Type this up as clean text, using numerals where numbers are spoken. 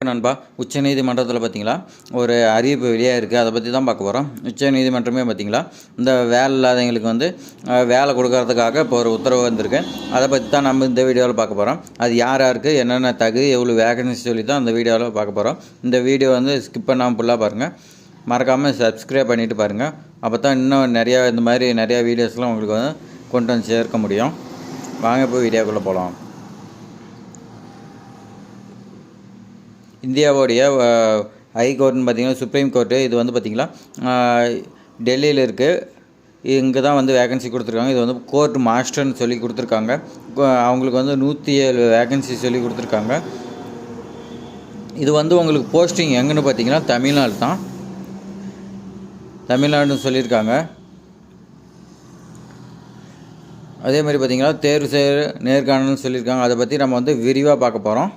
வணக்கம் நண்பா. உச்சநீதிமன்றத்தில் பார்த்தீங்களா ஒரு அறிவிப்பு வெளியாக இருக்குது. அதை பற்றி தான் பார்க்க போகிறோம். உச்சநீதிமன்றமே பார்த்தீங்களா இந்த வேலை இல்லாதவங்களுக்கு வந்து வேலை கொடுக்கறதுக்காக இப்போ ஒரு உத்தரவு வந்திருக்கு. அதை பற்றி தான் நம்ம இந்த வீடியோவில் பார்க்க போகிறோம். அது யார் யாருக்கு என்னென்ன தகுதி எவ்வளோ வேகன்சி சொல்லி தான் இந்த வீடியோவில் பார்க்க போகிறோம். இந்த வீடியோ வந்து ஸ்கிப் பண்ணாமல் ஃபுல்லாக பாருங்கள். மறக்காமல் சப்ஸ்கிரைப் பண்ணிவிட்டு பாருங்கள். அப்போ தான் இன்னும் இந்த மாதிரி நிறையா வீடியோஸ்லாம் உங்களுக்கு வந்து கொண்டு வந்து சேர்க்க முடியும். வாங்க போய் வீடியோக்குள்ளே போகலாம். இந்தியாவுடைய ஹைகோர்ட்னு பார்த்திங்கன்னா சுப்ரீம் கோர்ட்டு இது வந்து பார்த்திங்களா டெல்லியில் இருக்குது. இங்கே தான் வந்து வேகன்சி கொடுத்துருக்காங்க. இது வந்து கோர்ட் மாஸ்டர்னு சொல்லி கொடுத்துருக்காங்க. அவங்களுக்கு வந்து 107 வேகன்சி சொல்லி கொடுத்துருக்காங்க. இது வந்து உங்களுக்கு போஸ்டிங் எங்கன்னு பார்த்தீங்கன்னா தமிழ்நாடு தான். தமிழ்நாடுன்னு சொல்லியிருக்காங்க. அதே மாதிரி பார்த்திங்கன்னா தேர்வு செய்கிற நேர்காணல்னு சொல்லியிருக்காங்க. அதை பற்றி நம்ம வந்து விரிவாக பார்க்க போகிறோம்.